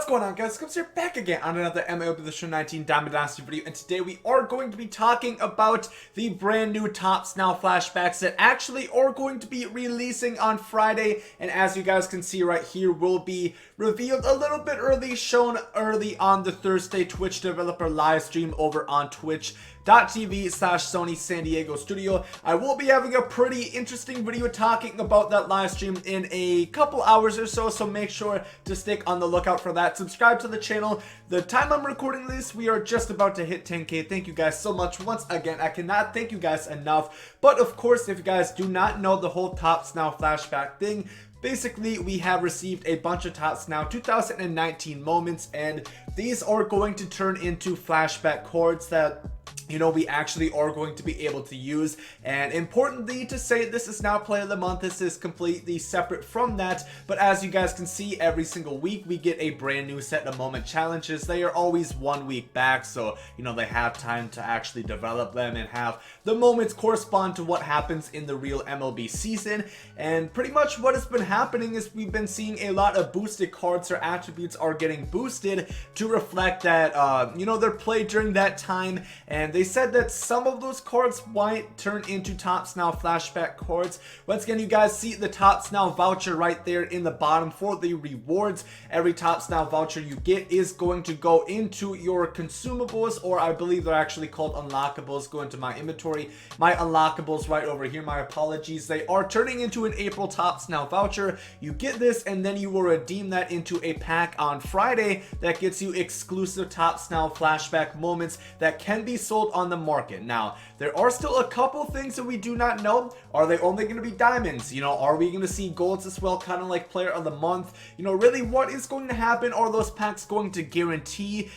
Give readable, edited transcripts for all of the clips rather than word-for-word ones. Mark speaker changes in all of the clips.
Speaker 1: What's going on, guys? Gomes here, back again on another MLB The Show 19 Diamond Dynasty video, and today we are going to be talking about the brand new Topps Now flashbacks that actually are going to be releasing on Friday, and as you guys can see right here, will be revealed a little bit early, shown early on the Thursday Twitch developer live stream over on twitch.tv/Sony San Diego Studio. I will be having a pretty interesting video talking about that live stream in a couple hours or so, so make sure to stick on the lookout for that. Subscribe to the channel. The time I'm recording this, we are just about to hit 10K. Thank you guys so much. Once again, I cannot thank you guys enough. But of course, if you guys do not know the whole Topps Now flashback thing, basically, we have received a bunch of Topps Now 2019 moments, and these are going to turn into flashback cards that, you know, we actually are going to be able to use. And importantly to say, this is not play of the month. This is completely separate from that. But as you guys can see, every single week we get a brand new set of moment challenges. They are always 1 week back, so you know they have time to actually develop them and have the moments correspond to what happens in the real MLB season. And pretty much what has been happening is we've been seeing a lot of boosted cards or attributes are getting boosted to reflect that you know, they're played during that time. And they said that some of those cards might turn into Topps Now flashback cards. Once again, you guys see the Topps Now voucher right there in the bottom for the rewards. Every Topps Now voucher you get is going to go into your consumables, or I believe they're actually called unlockables. Go into my inventory. My unlockables right over here. My apologies. They are turning into an April Topps Now voucher. You get this, and then you will redeem that into a pack on Friday that gets you exclusive Topps Now flashback moments that can be sold on the market. Now, there are still a couple things that we do not know. Are they only going to be diamonds? You know, are we going to see golds as well, kind of like player of the month? You know, really, what is going to happen? Are those packs going to guarantee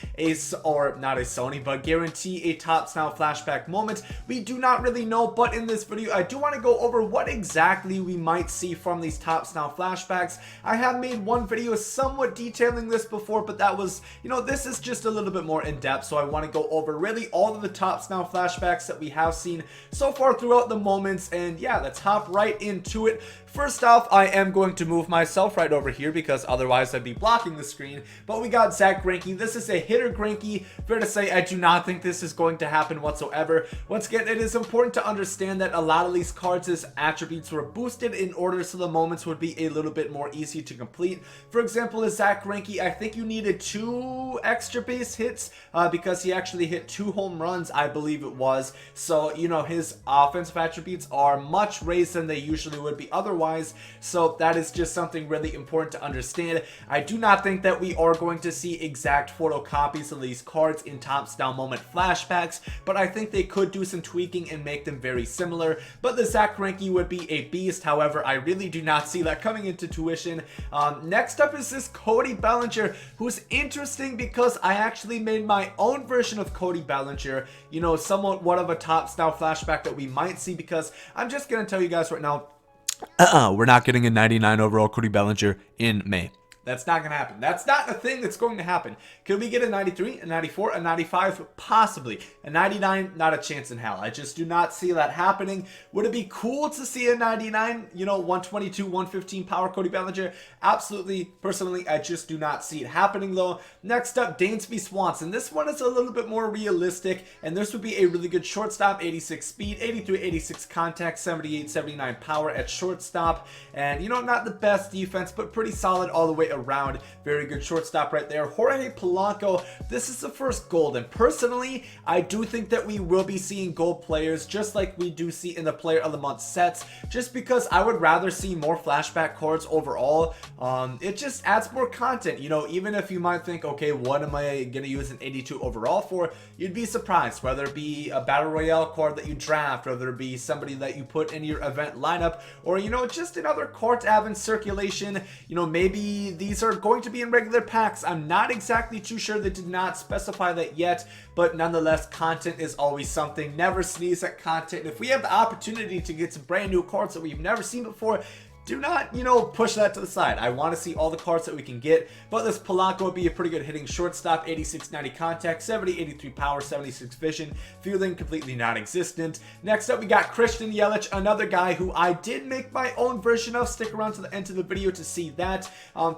Speaker 1: or not a Sony, but guarantee a Topps Now flashback moment? We do not really know, but in this video, I do want to go over what exactly we might see from these Topps Now flashbacks. I have made one video somewhat detailing this before, but that was, you know, this is just a little bit more in depth, so I want to go over really all of the Topps Now flashbacks that we have seen so far throughout the moments. And yeah, let's hop right into it. First off, I am going to move myself right over here because otherwise I'd be blocking the screen. But we got Zach Greinke. This is a hitter Greinke. Fair to say, I do not think this is going to happen whatsoever. Once again, it is important to understand that a lot of these cards' attributes were boosted in order so the moments would be a little bit more easy to complete. For example, as Zach Greinke, I think you needed 2 extra base hits because he actually hit 2 home runs, I believe it was. So, you know, his offensive attributes are much raised than they usually would be otherwise. So that is just something really important to understand. I do not think that we are going to see exact photocopies of these cards in Topps Now moment flashbacks, but I think they could do some tweaking and make them very similar. But the Zach Greinke would be a beast. However, I really do not see that coming into tuition. Next up is this Cody Bellinger, who's interesting because I actually made my own version of Cody Bellinger, you know, somewhat one of a Topps Now flashback that we might see, because I'm just going to tell you guys right now, we're not getting a 99 overall Cody Bellinger in May. That's not going to happen. That's not a thing that's going to happen. Could we get a 93, a 94, a 95? Possibly. A 99? Not a chance in hell. I just do not see that happening. Would it be cool to see a 99, you know, 122, 115 power Cody Bellinger? Absolutely. Personally, I just do not see it happening, though. Next up, Dansby Swanson. This one is a little bit more realistic, and this would be a really good shortstop. 86 speed, 83, 86 contact, 78, 79 power at shortstop. And, you know, not the best defense, but pretty solid all the way around. Very good shortstop right there. Jorge Polanco, this is the first gold, and personally I do think that we will be seeing gold players just like we do see in the player of the month sets, just because I would rather see more flashback cards overall. It just adds more content, you know. Even if you might think, okay, what am I gonna use an 82 overall for, you'd be surprised, whether it be a battle royale card that you draft, whether it be somebody that you put in your event lineup, or, you know, just another card to have in circulation. You know, maybe these are going to be in regular packs. I'm not exactly too sure. They did not specify that yet, but nonetheless, content is always something. Never sneeze at content. If we have the opportunity to get some brand new cards that we've never seen before, do not, you know, push that to the side. I want to see all the cards that we can get, but this Polanco would be a pretty good hitting shortstop, 86, 90 contact, 70, 83 power, 76 vision, fielding completely non-existent. Next up, we got Christian Yelich, another guy who I did make my own version of. Stick around to the end of the video to see that.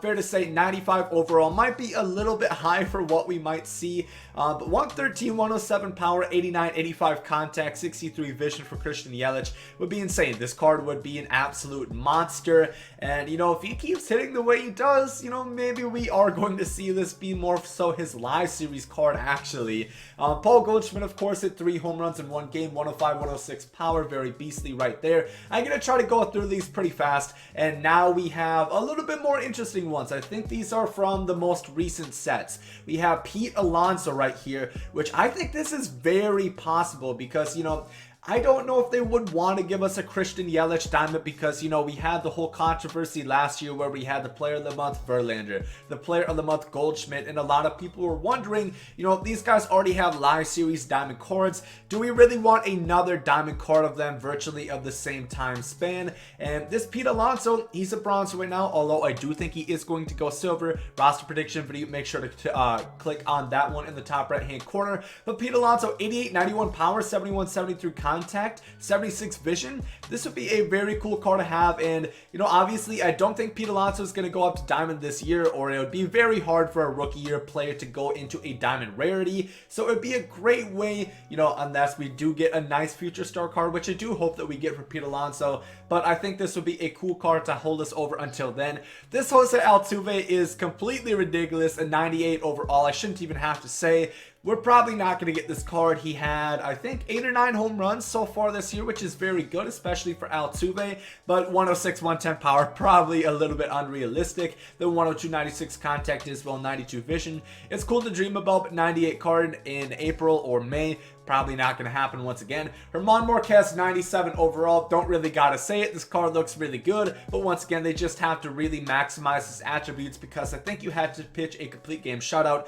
Speaker 1: Fair to say 95 overall might be a little bit high for what we might see, but 113, 107 power, 89, 85 contact, 63 vision for Christian Yelich would be insane. This card would be an absolute monster, and you know, if he keeps hitting the way he does, you know, maybe we are going to see this be more so his live series card actually. Paul Goldschmidt, of course, hit 3 home runs in one game, 105, 106 power, very beastly right there. I'm gonna try to go through these pretty fast, and now we have a little bit more interesting ones. I think these are from the most recent sets. We have Pete Alonso right here, which I think this is very possible because, you know, I don't know if they would want to give us a Christian Yelich diamond because, you know, we had the whole controversy last year where we had the player of the month Verlander, the player of the month Goldschmidt, and a lot of people were wondering, you know, these guys already have live series diamond cards. Do we really want another diamond card of them virtually of the same time span? And this Pete Alonso, he's a bronze right now, although I do think he is going to go silver. Roster prediction video, make sure to click on that one in the top right hand corner. But Pete Alonso, 88, 91 power, 71, 73 contact, 76 vision. This would be a very cool card to have, and you know, obviously I don't think Pete Alonso is going to go up to diamond this year, or it would be very hard for a rookie year player to go into a diamond rarity. So it would be a great way, you know, unless we do get a nice future star card, which I do hope that we get for Pete Alonso, but I think this would be a cool card to hold us over until then. This Jose Altuve is completely ridiculous, a 98 overall. I shouldn't even have to say. We're probably not going to get this card. He had, I think, 8 or 9 home runs so far this year, which is very good, especially for Altuve. But 106, 110 power, probably a little bit unrealistic. The 102, 96 contact is well, 92 vision. It's cool to dream about, but 98 card in April or May. Probably not going to happen once again. Herman Marquez, 97 overall. Don't really got to say it. This card looks really good. But once again, they just have to really maximize his attributes because I think you had to pitch a complete game shutout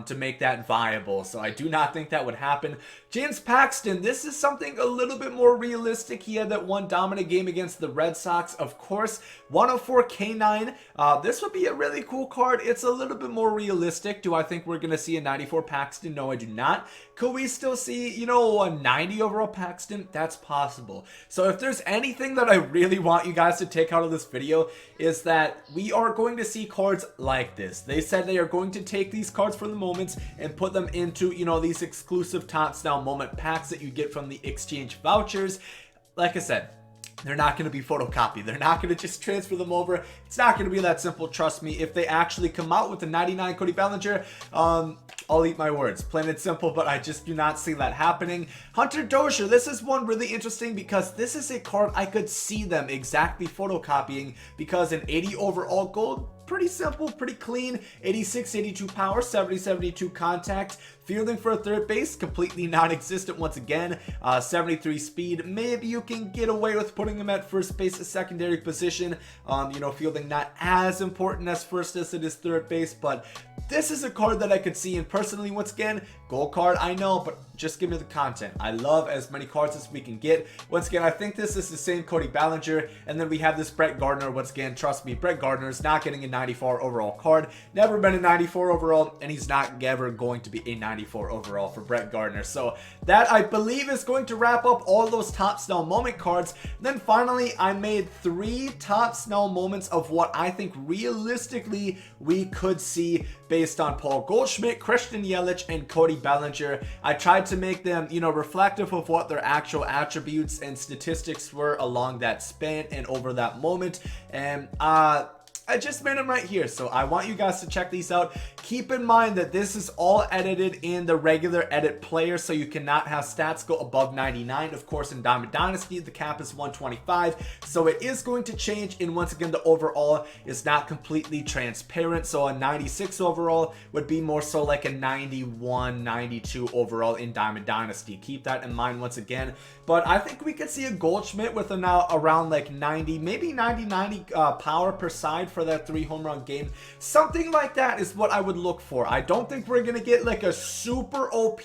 Speaker 1: to make that viable. So I do not think that would happen. James Paxton, this is something a little bit more realistic. He had that one dominant game against the Red Sox, of course. 104 K9. This would be a really cool card. It's a little bit more realistic. Do I think we're going to see a 94 Paxton? No, I do not. Could we still see, you know, a 90 overall Paxton? That's possible. So if there's anything that I really want you guys to take out of this video, is that we are going to see cards like this. They said they are going to take these cards for the moments and put them into, you know, these exclusive Topps Now moment packs that you get from the exchange vouchers. Like I said, they're not going to be photocopied. They're not going to just transfer them over. It's not going to be that simple, trust me. If they actually come out with the 99 Cody Bellinger, I'll eat my words. Plain and simple, but I just do not see that happening. Hunter Dozier, this is one really interesting because this is a card I could see them exactly photocopying because an 80 overall gold, pretty simple, pretty clean. 86, 82 power, 70, 72 contact. Fielding for a third base, completely non-existent once again. 73 speed. Maybe you can get away with putting him at first base, a secondary position. You know, fielding not as important as first as it is third base, but this is a card that I could see. And personally, once again, gold card, I know, but just give me the content. I love as many cards as we can get. Once again, I think this is the same Cody Bellinger. And then we have this Brett Gardner. Once again, trust me, Brett Gardner is not getting a 94 overall card. Never been a 94 overall, and he's not ever going to be a 94 overall for Brett Gardner. So that, I believe, is going to wrap up all those Topps Now moment cards. And then finally, I made 3 Topps Now moments of what I think realistically we could see based on Paul Goldschmidt, Christian Yelich, and Cody Bellinger. I tried to make them, you know, reflective of what their actual attributes and statistics were along that span and over that moment. And I just made them right here, so I want you guys to check these out. Keep in mind that this is all edited in the regular edit player, so you cannot have stats go above 99. Of course, in Diamond Dynasty, the cap is 125, so it is going to change. And once again, the overall is not completely transparent, so a 96 overall would be more so like a 91, 92 overall in Diamond Dynasty. Keep that in mind once again. But I think we could see a Goldschmidt with a now around like 90, maybe 90 power per side for that 3 home run game. Something like that is what I would look for. I don't think we're gonna get like a super OP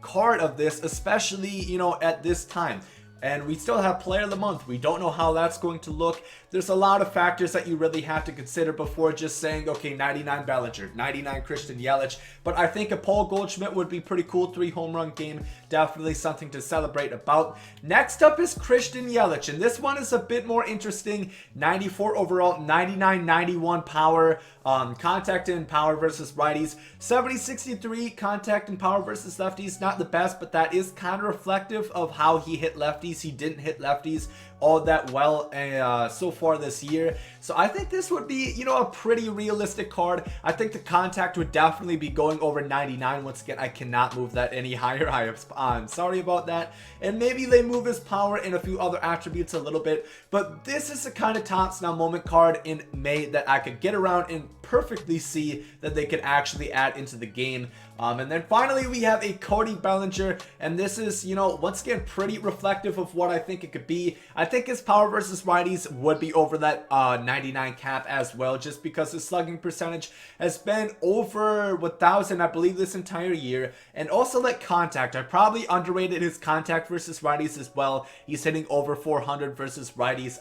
Speaker 1: card of this, especially, you know, at this time. And we still have player of the month. We don't know how that's going to look. there's a lot of factors that you really have to consider before just saying, okay, 99 Bellinger, 99 Christian Yelich. But I think a Paul Goldschmidt would be pretty cool. 3 home run game, definitely something to celebrate about. Next up is Christian Yelich, and this one is a bit more interesting. 94 overall, 99, 91 power, contact and power versus righties. 70, 63 contact and power versus lefties. Not the best, but that is kind of reflective of how he hit lefties. He didn't hit lefties all that well so far this year. So I think this would be, you know, a pretty realistic card. I think the contact would definitely be going over 99. Once again, I cannot move that any higher. I'm sorry about that. And maybe they move his power and a few other attributes a little bit. But this is the kind of Tops Now moment card in May that I could get around and perfectly see that they could actually add into the game. And then finally we have a Cody Bellinger, and this is, you know, once again pretty reflective of what I think it could be. I think his power versus righties would be over that 99 cap as well, just because his slugging percentage has been over 1,000 I believe this entire year. And also like contact, I probably underrated his contact versus righties as well. He's hitting over 400 versus righties,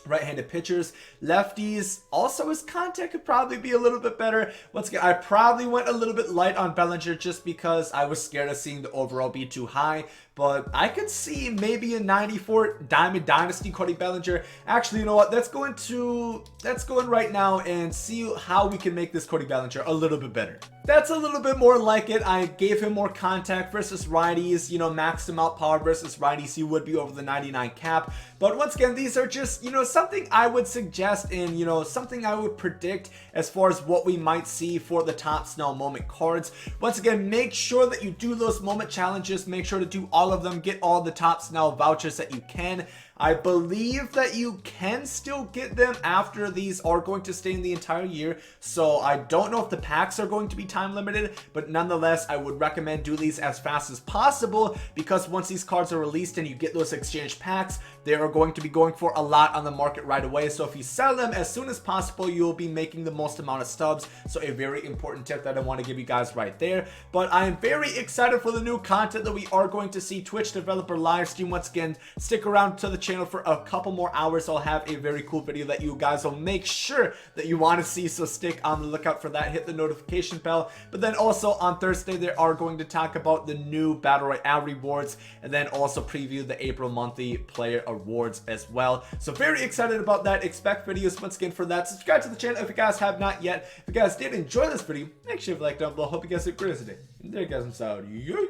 Speaker 1: right-handed pitchers. Lefties, also his contact could probably be a little bit better. Once again, I probably went a little bit light on Bellinger just because I was scared of seeing the overall be too high. But I could see maybe a 94 Diamond Dynasty Cody Bellinger. Actually, you know what? Let's go in right now and see how we can make this Cody Bellinger a little bit better. That's a little bit more like it. I gave him more contact versus righties, you know, maxed him out power versus righties. He would be over the 99 cap. But once again, these are just, you know, something I would suggest and, you know, something I would predict as far as what we might see for the Tops Now moment cards. Once again, make sure that you do those moment challenges. Make sure to do all of them. Get all the Tops Now vouchers that you can. I believe that you can still get them after these are going to stay in the entire year. So I don't know if the packs are going to be time limited, but nonetheless, I would recommend do these as fast as possible, because once these cards are released and you get those exchange packs, they are going to be going for a lot on the market right away. So if you sell them as soon as possible, you will be making the most amount of stubs. So a very important tip that I want to give you guys right there. But I am very excited for the new content that we are going to see. Twitch developer live stream. Once again, stick around to the channel for a couple more hours. I'll have a very cool video that you guys will make sure that you want to see, so stick on the lookout for that. Hit the notification bell. But then also on Thursday they are going to talk about the new Battle Royale rewards, and then also preview the April monthly player awards as well. So very excited about that. Expect videos once again for that. Subscribe to the channel if you guys have not yet. If you guys did enjoy this video, make sure you like down below. Hope you guys have a great day. And there you guys, I'm Saudi.